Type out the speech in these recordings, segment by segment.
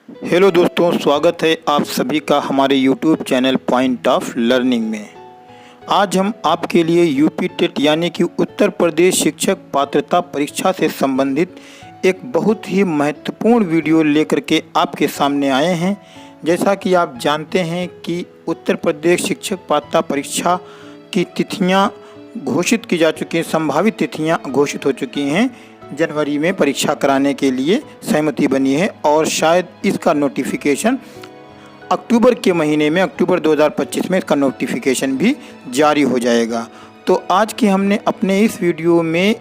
Hello दोस्तों, स्वागत है आप सभी का हमारे YouTube channel point of learning में। आज हम आपके लिए यूपी टेट यानी कि उत्तर प्रदेश शिक्षक पात्रता परीक्षा से संबंधित एक बहुत ही महत्वपूर्ण वीडियो लेकर के आपके सामने आए हैं। जैसा कि आप जानते हैं कि उत्तर प्रदेश शिक्षक पात्रता परीक्षा की तिथियां घोषित की जा चुकी हैं, संभावित तिथियां घोषित हो चुकी हैं। जनवरी में परीक्षा कराने के लिए सहमति बनी है और शायद इसका नोटिफिकेशन अक्टूबर के महीने में, अक्टूबर 2025 में इसका नोटिफिकेशन भी जारी हो जाएगा। तो आज के हमने अपने इस वीडियो में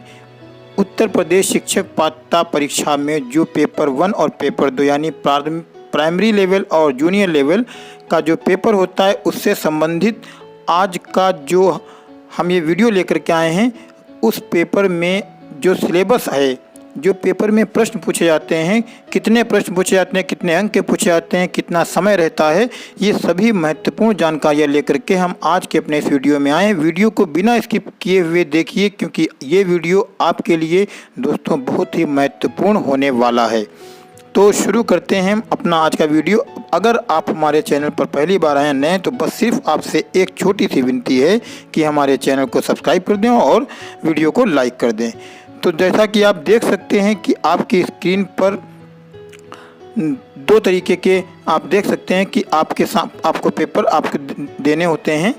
उत्तर प्रदेश शिक्षक पात्रता परीक्षा में जो पेपर 1 और पेपर 2 यानी प्राइमरी लेवल और जूनियर लेवल का जो पेपर होता है उससे संबंधित आज का जो हम ये वीडियो लेकर के आए हैं, उस पेपर में जो सिलेबस है, जो पेपर में प्रश्न पूछे जाते हैं, कितने प्रश्न पूछे जाते हैं, कितने अंक के पूछे जाते हैं, कितना समय रहता है, ये सभी महत्वपूर्ण जानकारियाँ लेकर के हम आज के अपने इस वीडियो में आए हैं। वीडियो को बिना स्किप किए हुए देखिए, क्योंकि ये वीडियो आपके लिए दोस्तों बहुत ही महत्वपूर्ण होने वाला है। तो शुरू करते हैं हम अपना आज का वीडियो। अगर आप हमारे चैनल पर पहली बार आए नए तो बस सिर्फ आपसे एक छोटी सी विनती है कि हमारे चैनल को सब्सक्राइब कर दें और वीडियो को लाइक कर दें। तो जैसा कि आप देख सकते हैं कि आपकी स्क्रीन पर दो तरीके के आप देख सकते हैं कि आपको पेपर आपको देने होते हैं।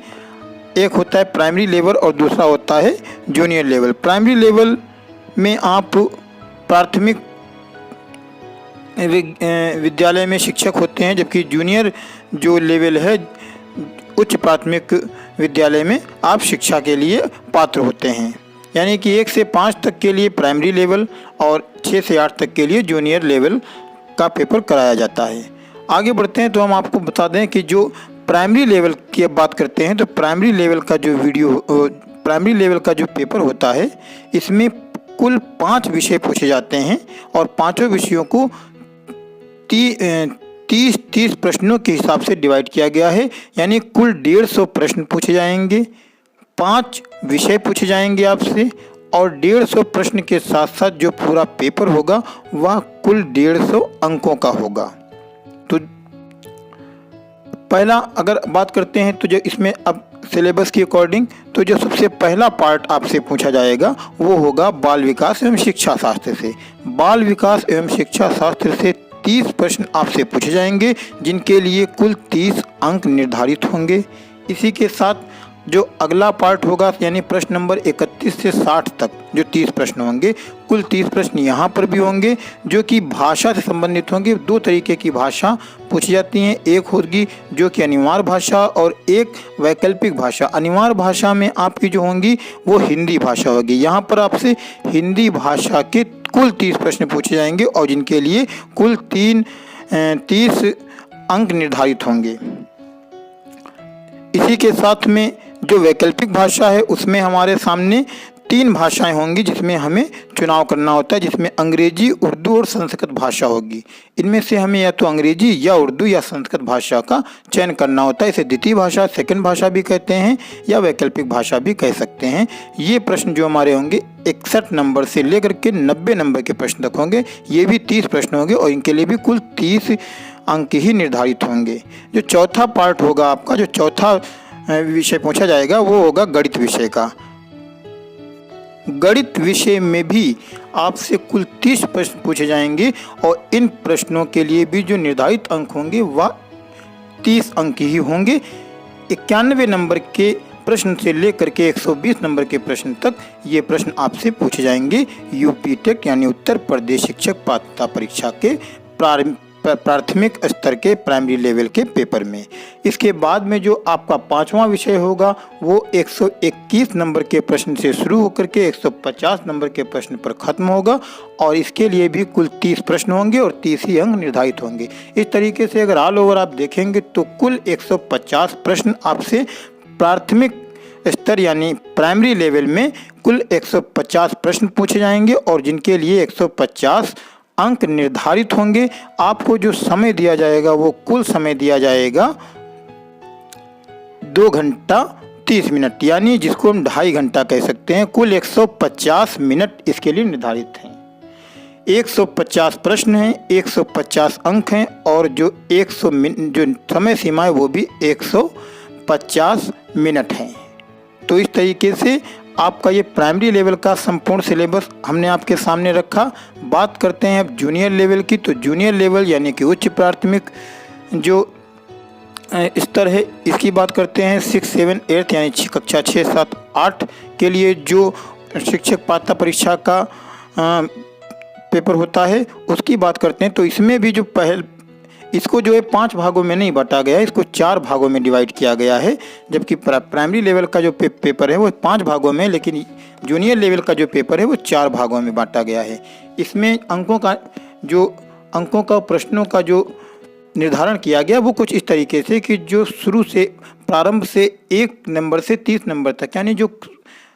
एक होता है प्राइमरी लेवल और दूसरा होता है जूनियर लेवल। प्राइमरी लेवल में आप प्राथमिक विद्यालय में शिक्षक होते हैं, जबकि जूनियर जो लेवल है उच्च प्राथमिक विद्यालय में आप शिक्षा के लिए पात्र होते हैं। यानी कि 1 से 5 तक के लिए प्राइमरी लेवल और 6 से 8 तक के लिए जूनियर लेवल का पेपर कराया जाता है। आगे बढ़ते हैं तो हम आपको बता दें कि जो प्राइमरी लेवल की बात करते हैं तो प्राइमरी लेवल का जो पेपर होता है इसमें कुल 5 विषय पूछे जाते हैं और पाँचों विषयों को 30 प्रश्नों के हिसाब से डिवाइड किया गया है। यानी कुल 150 प्रश्न पूछे जाएंगे, 5 विषय पूछे जाएंगे आपसे और 150 प्रश्न के साथ साथ जो पूरा पेपर होगा वह कुल 150 अंकों का होगा। तो पहला अगर बात करते हैं तो जो इसमें अब सिलेबस के अकॉर्डिंग तो जो सबसे पहला पार्ट आपसे पूछा जाएगा वो होगा बाल विकास एवं शिक्षा शास्त्र से। बाल विकास एवं शिक्षा शास्त्र से 30 प्रश्न आपसे पूछे जाएंगे, जिनके लिए कुल 30 अंक निर्धारित होंगे। इसी के साथ जो अगला पार्ट होगा यानी प्रश्न नंबर 31 से 60 तक जो 30 प्रश्न होंगे, कुल 30 प्रश्न यहाँ पर भी होंगे जो कि भाषा से संबंधित होंगे। 2 तरीके की भाषा पूछी जाती हैं, एक होगी जो कि अनिवार्य भाषा और एक वैकल्पिक भाषा। अनिवार्य भाषा में आपकी जो होंगी वो हिंदी भाषा होगी। यहाँ पर आपसे हिंदी भाषा के कुल 30 प्रश्न पूछे जाएंगे और जिनके लिए कुल 30 अंक निर्धारित होंगे। इसी के साथ में जो वैकल्पिक भाषा है उसमें हमारे सामने 3 भाषाएं होंगी जिसमें हमें चुनाव करना होता है, जिसमें अंग्रेजी, उर्दू और संस्कृत भाषा होगी। इनमें से हमें या तो अंग्रेजी या उर्दू या संस्कृत भाषा का चयन करना होता है। इसे द्वितीय भाषा, सेकंड भाषा भी कहते हैं या वैकल्पिक भाषा भी कह सकते हैं। ये प्रश्न जो हमारे होंगे 61 नंबर से लेकर के 90 नंबर के प्रश्न तक होंगे। ये भी 30 प्रश्न होंगे और इनके लिए भी कुल 30 अंक ही निर्धारित होंगे। जो चौथा पार्ट होगा आपका, जो चौथा विषय पूछा जाएगा वो होगा गणित विषय का। गणित विषय में भी आपसे कुल 30 प्रश्न पूछे जाएंगे और इन प्रश्नों के लिए भी जो निर्धारित अंक होंगे वह 30 अंक ही होंगे। 91 नंबर के प्रश्न से लेकर के 120 नंबर के प्रश्न तक ये प्रश्न आपसे पूछे जाएंगे यूपी टेट यानी उत्तर प्रदेश शिक्षक पात्रता परीक्षा के प्राथमिक स्तर के प्राइमरी लेवल के पेपर में। इसके बाद में जो आपका 5वां विषय होगा वो 121 नंबर के प्रश्न से शुरू होकर के 150 नंबर के प्रश्न पर खत्म होगा और इसके लिए भी कुल 30 प्रश्न होंगे और 30 ही अंक निर्धारित होंगे। इस तरीके से अगर ऑल ओवर आप देखेंगे तो कुल 150 प्रश्न आपसे प्राथमिक स्तर यानी प्राइमरी लेवल में कुल 150 प्रश्न पूछे जाएंगे और जिनके लिए 150 अंक निर्धारित होंगे। आपको जो समय दिया जाएगा वो कुल समय दिया जाएगा 2 घंटा 30 मिनट, यानी जिसको हम 2.5 घंटा कह सकते हैं। कुल 150 मिनट इसके लिए निर्धारित हैं। 150 प्रश्न हैं, 150 अंक हैं और जो 100 जो समय सीमा है वो भी 150 मिनट है। तो इस तरीके से आपका ये प्राइमरी लेवल का संपूर्ण सिलेबस हमने आपके सामने रखा। बात करते हैं अब जूनियर लेवल की। तो जूनियर लेवल यानी कि उच्च प्राथमिक जो स्तर है, इसकी बात करते हैं 6, 7, 8 यानी कक्षा 6, 7, 8 के लिए जो शिक्षक पात्रता परीक्षा का पेपर होता है उसकी बात करते हैं। तो इसमें भी जो इसको जो है 5 भागों में नहीं बांटा गया है, इसको 4 भागों में डिवाइड किया गया है। जबकि प्राइमरी लेवल का जो पेपर है वो 5 भागों में, लेकिन जूनियर लेवल का जो पेपर है वो 4 भागों में बांटा गया है। इसमें अंकों का प्रश्नों का जो निर्धारण किया गया वो कुछ इस तरीके से कि जो शुरू से प्रारंभ से 1 नंबर से 30 नंबर तक, यानी जो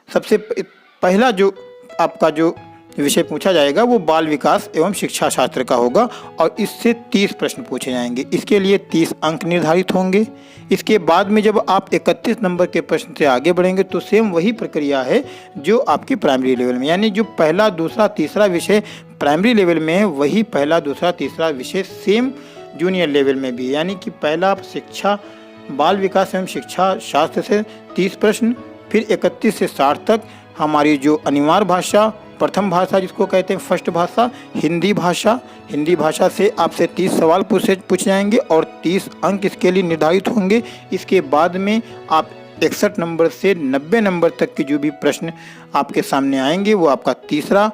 सबसे पहला जो आपका जो विषय पूछा जाएगा वो बाल विकास एवं शिक्षा शास्त्र का होगा और इससे 30 प्रश्न पूछे जाएंगे। इसके लिए 30 अंक निर्धारित होंगे। इसके बाद में जब आप 31 नंबर के प्रश्न से आगे बढ़ेंगे तो सेम वही प्रक्रिया है जो आपकी प्राइमरी लेवल में, यानी जो पहला, दूसरा, तीसरा विषय प्राइमरी लेवल में है वही पहला, दूसरा, तीसरा विषय सेम जूनियर लेवल में भी है। यानी कि पहला शिक्षा बाल विकास एवं शिक्षा शास्त्र से 30 प्रश्न, फिर 31 से 60 तक हमारी जो अनिवार्य भाषा, प्रथम भाषा जिसको कहते हैं फर्स्ट भाषा, हिंदी भाषा से आपसे 30 सवाल पूछे जाएंगे और 30 अंक इसके लिए निर्धारित होंगे। इसके बाद में आप 61 नंबर से 90 नंबर तक के जो भी प्रश्न आपके सामने आएंगे वो आपका तीसरा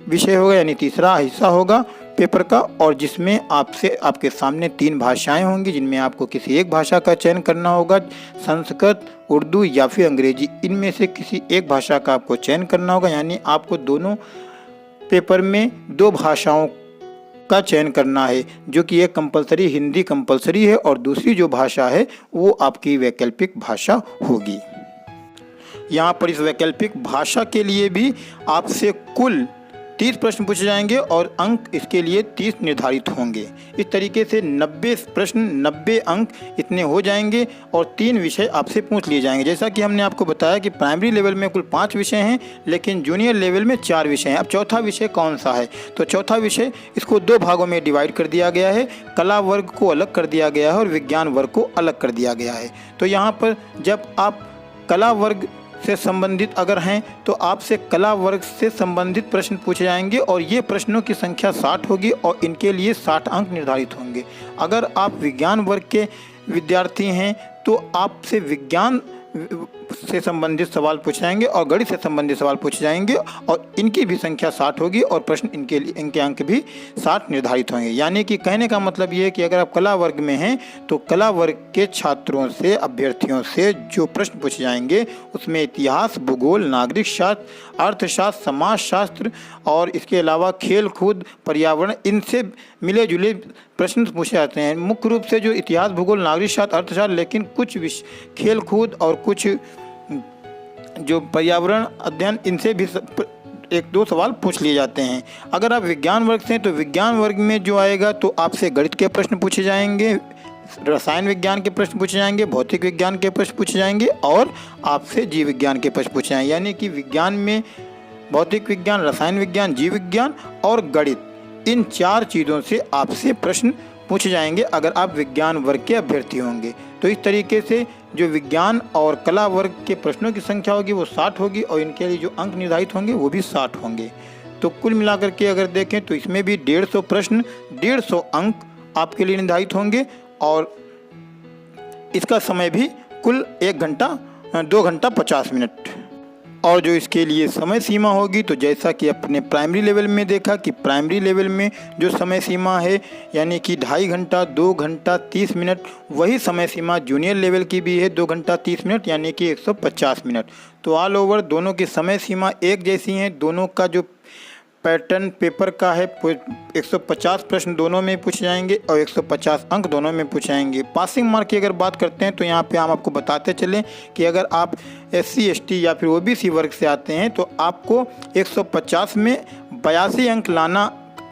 विषय होगा, यानी तीसरा हिस्सा होगा पेपर का, और जिसमें आपके सामने 3 भाषाएं होंगी जिनमें आपको किसी एक भाषा का चयन करना होगा, संस्कृत, उर्दू या फिर अंग्रेजी, इनमें से किसी एक भाषा का आपको चयन करना होगा। यानी आपको दोनों पेपर में 2 भाषाओं का चयन करना है, जो कि एक कंपलसरी हिंदी कंपलसरी है और दूसरी जो भाषा है वो आपकी वैकल्पिक भाषा होगी। यहाँ पर इस वैकल्पिक भाषा के लिए भी आपसे कुल 30 प्रश्न पूछे जाएंगे और अंक इसके लिए 30 निर्धारित होंगे। इस तरीके से 90 प्रश्न, 90 अंक इतने हो जाएंगे और 3 विषय आपसे पूछ लिए जाएंगे। जैसा कि हमने आपको बताया कि प्राइमरी लेवल में कुल 5 विषय हैं, लेकिन जूनियर लेवल में 4 विषय हैं। अब चौथा विषय कौन सा है? तो चौथा विषय इसको 2 भागों में डिवाइड कर दिया गया है। कला वर्ग को अलग कर दिया गया है और विज्ञान वर्ग को अलग कर दिया गया है। तो यहाँ पर जब आप कला वर्ग से संबंधित अगर हैं तो आपसे कला वर्ग से संबंधित प्रश्न पूछे जाएंगे और ये प्रश्नों की संख्या 60 होगी और इनके लिए 60 अंक निर्धारित होंगे। अगर आप विज्ञान वर्ग के विद्यार्थी हैं तो आपसे विज्ञान से संबंधित सवाल पूछे जाएंगे और गणित से संबंधित सवाल पूछे जाएंगे और इनकी भी संख्या 60 होगी और प्रश्न इनके अंक भी 60 निर्धारित होंगे। यानी कि कहने का मतलब ये है कि अगर आप कला वर्ग में हैं तो कला वर्ग के छात्रों से, अभ्यर्थियों से जो प्रश्न पूछे जाएंगे उसमें इतिहास, भूगोल, नागरिक शास्त्र, अर्थशास्त्र, समाजशास्त्र और इसके अलावा खेल कूद, पर्यावरण, इनसे मिले जुले प्रश्न पूछे जाते हैं। मुख्य रूप से जो इतिहास, भूगोल, नागरिक शास्त्र, अर्थशास्त्र, लेकिन कुछ खेल कूद और कुछ जो पर्यावरण अध्ययन, इनसे भी 1-2 सवाल पूछ लिए जाते हैं। अगर आप विज्ञान वर्ग से हैं तो विज्ञान वर्ग में जो आएगा तो आपसे गणित के प्रश्न पूछे जाएंगे, रसायन विज्ञान के प्रश्न पूछे जाएंगे, भौतिक विज्ञान के प्रश्न पूछे जाएंगे और आपसे जीव विज्ञान के प्रश्न पूछे जाएंगे। यानी कि विज्ञान में भौतिक विज्ञान, रसायन विज्ञान, जीव विज्ञान और गणित, इन 4 चीज़ों से आपसे प्रश्न पूछे जाएंगे अगर आप विज्ञान वर्ग के अभ्यर्थी होंगे। तो इस तरीके से जो विज्ञान और कला वर्ग के प्रश्नों की संख्या होगी वो 60 होगी और इनके लिए जो अंक निर्धारित होंगे वो भी 60 होंगे। तो कुल मिलाकर के अगर देखें तो इसमें भी 150 प्रश्न, 150 अंक आपके लिए निर्धारित होंगे और इसका समय भी कुल 2 घंटा 50 मिनट। और जो इसके लिए समय सीमा होगी तो जैसा कि अपने प्राइमरी लेवल में देखा कि प्राइमरी लेवल में जो समय सीमा है यानी कि 2.5 घंटा 2 घंटा 30 मिनट, वही समय सीमा जूनियर लेवल की भी है 2 घंटा 30 मिनट यानी कि 150 मिनट। तो ऑल ओवर दोनों की समय सीमा एक जैसी हैं। दोनों का जो पैटर्न पेपर का है 150 प्रश्न दोनों में पूछे जाएंगे और 150 अंक दोनों में पूछे जाएंगे। पासिंग मार्क की अगर बात करते हैं तो यहाँ पे हम आपको बताते चलें कि अगर आप SC ST या फिर OBC वर्ग से आते हैं तो आपको 150 में 82 अंक लाना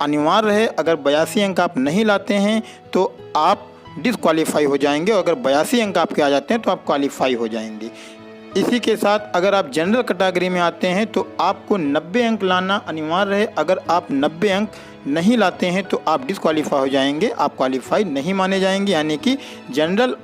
अनिवार्य है। अगर 82 अंक आप नहीं लाते हैं तो आप डिसक्वालीफाई हो जाएंगे और अगर 82 अंक आपके आ जाते हैं तो आप क्वालीफाई हो जाएंगे। इसी के साथ अगर आप जनरल कैटेगरी में आते हैं तो आपको 90 अंक लाना अनिवार्य है। अगर आप 90 अंक नहीं लाते हैं तो आप डिस्क्वालीफाई हो जाएंगे, आप क्वालिफाई नहीं माने जाएंगे। यानी कि जनरल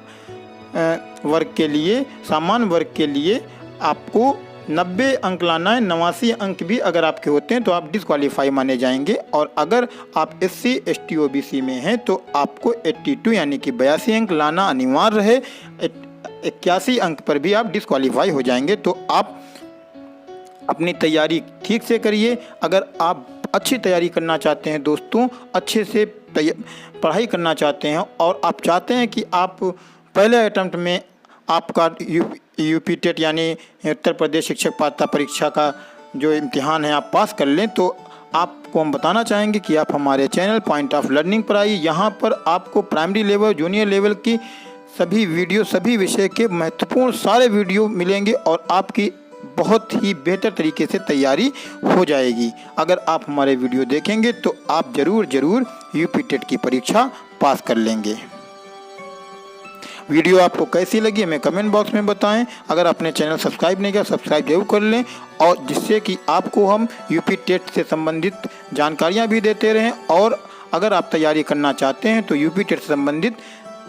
वर्ग के लिए, सामान्य वर्ग के लिए आपको 90 अंक लाना है। 89 अंक भी अगर आपके होते हैं तो आप डिस्क्वालीफाई माने जाएंगे। और अगर आप SC ST OBC में हैं तो आपको 82 यानी कि 82 अंक लाना अनिवार्य है। 81 अंक पर भी आप डिस्क्वालीफाई हो जाएंगे। तो आप अपनी तैयारी ठीक से करिए। अगर आप अच्छी तैयारी करना चाहते हैं दोस्तों, अच्छे से पढ़ाई करना चाहते हैं और आप चाहते हैं कि आप पहले अटेम्प्ट में आपका यूपी टेट यानी उत्तर प्रदेश शिक्षक पात्रता परीक्षा का जो इम्तिहान है आप पास कर लें, तो आपको हम बताना चाहेंगे कि आप हमारे चैनल पॉइंट ऑफ लर्निंग पर आइए। यहाँ पर आपको प्राइमरी लेवल, जूनियर लेवल की सभी वीडियो, सभी विषय के महत्वपूर्ण सारे वीडियो मिलेंगे और आपकी बहुत ही बेहतर तरीके से तैयारी हो जाएगी। अगर आप हमारे वीडियो देखेंगे तो आप ज़रूर यूपी टेट की परीक्षा पास कर लेंगे। वीडियो आपको कैसी लगी हमें कमेंट बॉक्स में बताएं। अगर आपने चैनल सब्सक्राइब नहीं किया, सब्सक्राइब जरूर कर लें, और जिससे कि आपको हम यूपी टेट से संबंधित जानकारियां भी देते रहें। और अगर आप तैयारी करना चाहते हैं तो यूपी टेट से संबंधित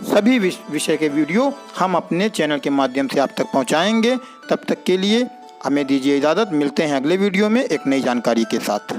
सभी विषय के वीडियो हम अपने चैनल के माध्यम से आप तक पहुंचाएंगे। तब तक के लिए हमें दीजिए इजाज़त। मिलते हैं अगले वीडियो में एक नई जानकारी के साथ।